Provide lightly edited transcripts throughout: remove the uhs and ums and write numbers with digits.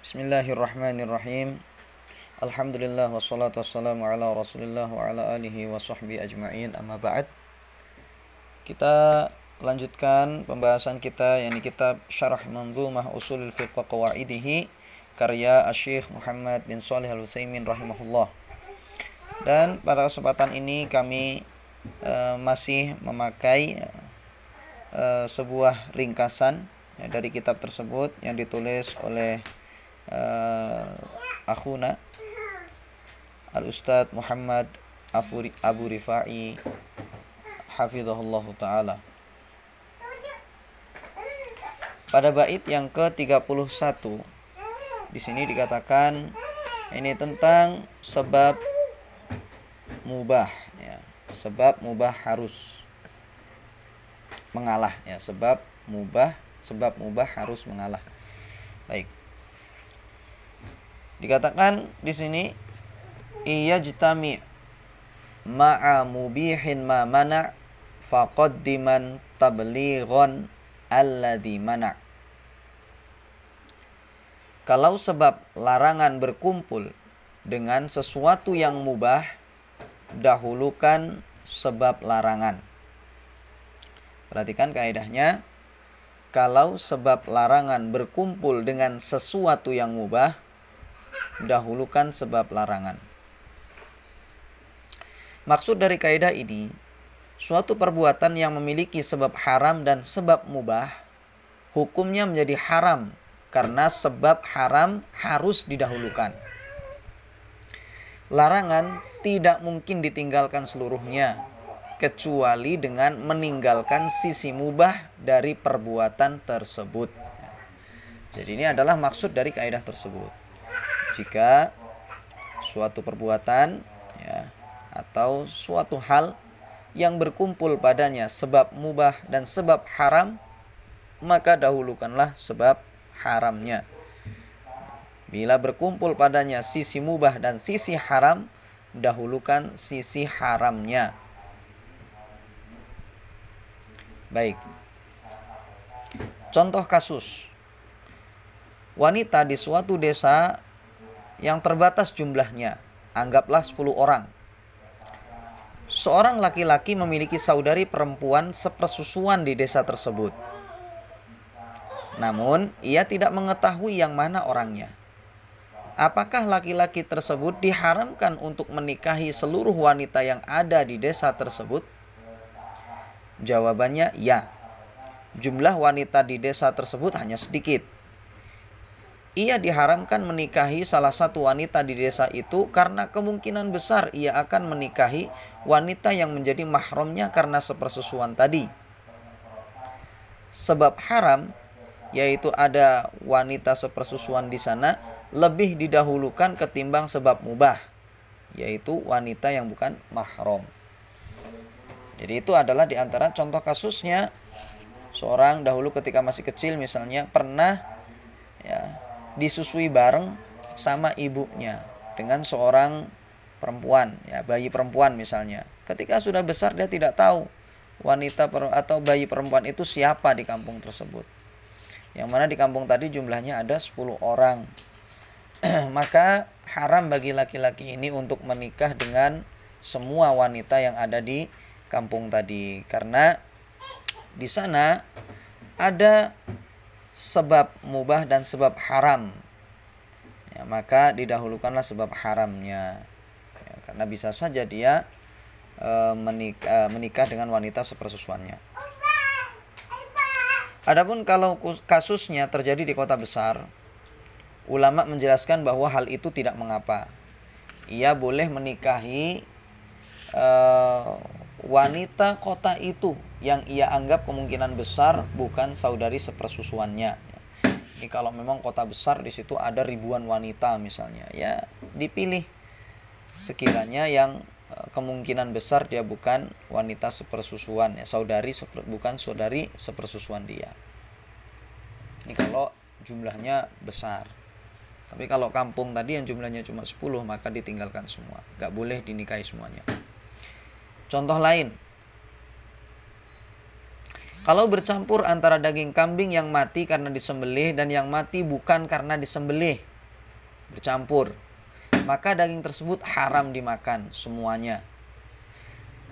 Bismillahirrahmanirrahim. Alhamdulillah wassalatu wassalamu ala Rasulillah wa ala alihi wa sahbihi ajma'in. Amma ba'd. Kita lanjutkan pembahasan kita yakni kitab Syarah Manzumah Ushulul Fiqh wa Qawaidihi karya Asy-Syaikh Muhammad bin Shalih Al-Utsaimin rahimahullah. Dan pada kesempatan ini kami masih memakai sebuah ringkasan dari kitab tersebut yang ditulis oleh akhuna Al-Ustadz Muhammad Abu Rifai hafizahullah ta'ala. Pada bait yang ke-31 di sini dikatakan ini tentang sebab mubah ya. Sebab mubah harus mengalah ya, sebab mubah harus mengalah. Baik. Dikatakan di sini iyajtami ma'a mubihin ma mana' faqaddiman tablighan alladhi mana'. Kalau sebab larangan berkumpul dengan sesuatu yang mubah, dahulukan sebab larangan. Perhatikan kaidahnya. Kalau sebab larangan berkumpul dengan sesuatu yang mubah, dahulukan sebab larangan. Maksud dari kaidah ini, suatu perbuatan yang memiliki sebab haram dan sebab mubah, hukumnya menjadi haram karena sebab haram harus didahulukan. Larangan tidak mungkin ditinggalkan seluruhnya, kecuali dengan meninggalkan sisi mubah dari perbuatan tersebut. Jadi ini adalah maksud dari kaidah tersebut. Jika suatu perbuatan ya, atau suatu hal yang berkumpul padanya sebab mubah dan sebab haram, maka dahulukanlah sebab haramnya. Bila berkumpul padanya sisi mubah dan sisi haram, dahulukan sisi haramnya. Baik. Contoh kasus. Wanita di suatu desa yang terbatas jumlahnya, anggaplah 10 orang. Seorang laki-laki memiliki saudari perempuan sepersusuan di desa tersebut. Namun, ia tidak mengetahui yang mana orangnya. Apakah laki-laki tersebut diharamkan untuk menikahi seluruh wanita yang ada di desa tersebut? Jawabannya ya. Jumlah wanita di desa tersebut hanya sedikit. Ia diharamkan menikahi salah satu wanita di desa itu karena kemungkinan besar ia akan menikahi wanita yang menjadi mahramnya karena sepersusuan tadi. Sebab haram, yaitu ada wanita sepersusuan di sana, lebih didahulukan ketimbang sebab mubah, yaitu wanita yang bukan mahram. Jadi itu adalah di antara contoh kasusnya. Seorang dahulu ketika masih kecil misalnya pernah ya, disusui bareng sama ibunya dengan seorang perempuan, ya, bayi perempuan misalnya. Ketika sudah besar dia tidak tahu wanita atau bayi perempuan itu siapa di kampung tersebut. Yang mana di kampung tadi jumlahnya ada 10 orang. Maka haram bagi laki-laki ini untuk menikah dengan semua wanita yang ada di kampung tadi, karena di sana ada sebab mubah dan sebab haram ya, maka didahulukanlah sebab haramnya ya, karena bisa saja dia menikah dengan wanita sepersusuannya. Adapun kalau kasusnya terjadi di kota besar, ulama menjelaskan bahwa hal itu tidak mengapa. Ia boleh menikahi wanita kota itu yang ia anggap kemungkinan besar bukan saudari sepersusuannya. Ini kalau memang kota besar, di situ ada ribuan wanita misalnya, ya dipilih sekiranya yang kemungkinan besar dia bukan wanita sepersusuan, ya bukan saudari sepersusuan dia. Ini kalau jumlahnya besar. Tapi kalau kampung tadi yang jumlahnya cuma 10, maka ditinggalkan semua, gak boleh dinikahi semuanya. Contoh lain, kalau bercampur antara daging kambing yang mati karena disembelih dan yang mati bukan karena disembelih, bercampur, maka daging tersebut haram dimakan semuanya.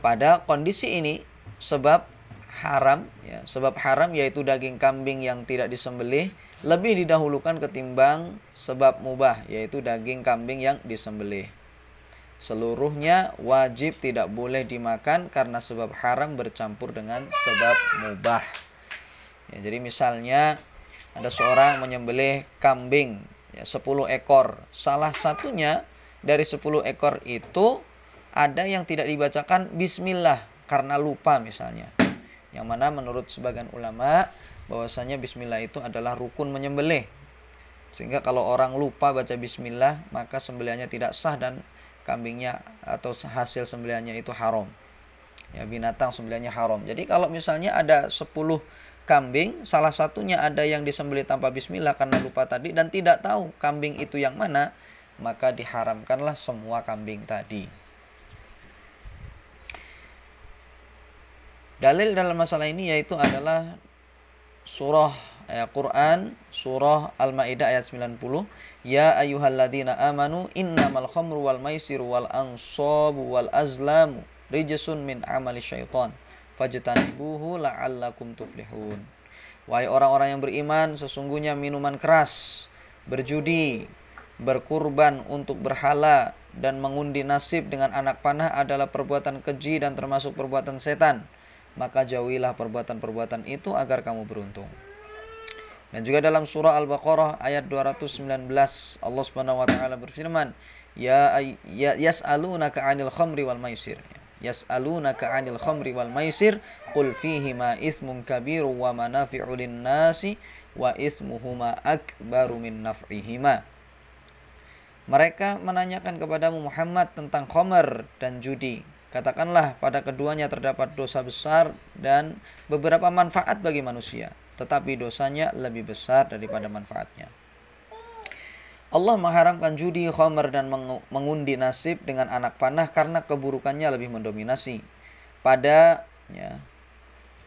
Pada kondisi ini sebab haram yaitu daging kambing yang tidak disembelih lebih didahulukan ketimbang sebab mubah yaitu daging kambing yang disembelih. Seluruhnya wajib tidak boleh dimakan karena sebab haram bercampur dengan sebab mubah. Ya, jadi misalnya ada seorang menyembelih kambing 10 ekor. Salah satunya dari 10 ekor itu ada yang tidak dibacakan bismillah karena lupa misalnya. Yang mana menurut sebagian ulama bahwasanya bismillah itu adalah rukun menyembelih. Sehingga kalau orang lupa baca bismillah maka sembelihannya tidak sah dan kambingnya atau hasil sembelihannya itu haram. Ya, binatang sembelihannya haram. Jadi kalau misalnya ada 10 kambing, salah satunya ada yang disembelih tanpa bismillah karena lupa tadi dan tidak tahu kambing itu yang mana, maka diharamkanlah semua kambing tadi. Dalil dalam masalah ini yaitu adalah surah Quran surah Al-Maidah ayat 90, ya ayyuhalladzina amanu innamal khamru wal maisiru wal ansabu wal azlamu rijsun min amali syaitan fajtanibuhu la'allakum tuflihun. Wahai orang-orang yang beriman, sesungguhnya minuman keras, berjudi, berkurban untuk berhala dan mengundi nasib dengan anak panah adalah perbuatan keji dan termasuk perbuatan setan. Maka jauhilah perbuatan-perbuatan itu agar kamu beruntung. Dan juga dalam surah Al-Baqarah ayat 219 Allah Subhanahu wa taala berfirman, ya yas'alunaka 'anil khamri wal maisir. Yas'alunaka 'anil khamri wal maisir qul fihima ismun kabirun wa manafi'u lin-nasi wa ismuhuma akbaru min naf'ihima. Mereka menanyakan kepadamu Muhammad tentang khamr dan judi. Katakanlah pada keduanya terdapat dosa besar dan beberapa manfaat bagi manusia, tetapi dosanya lebih besar daripada manfaatnya. Allah mengharamkan judi, khamr dan mengundi nasib dengan anak panah karena keburukannya lebih mendominasi. Pada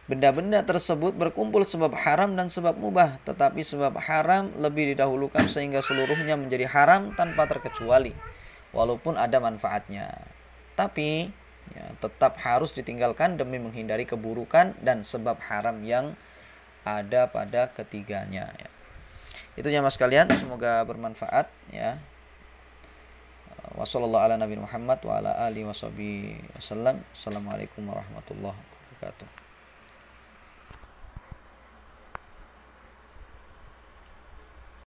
benda-benda tersebut berkumpul sebab haram dan sebab mubah, tetapi sebab haram lebih didahulukan sehingga seluruhnya menjadi haram tanpa terkecuali, walaupun ada manfaatnya. Tapi tetap harus ditinggalkan demi menghindari keburukan dan sebab haram yang ada pada ketiganya. Itu ya mas kalian, semoga bermanfaat ya. Wassallallahu ala nabi Muhammad wa ala alihi wasallam. Assalamualaikum warahmatullahi wabarakatuh.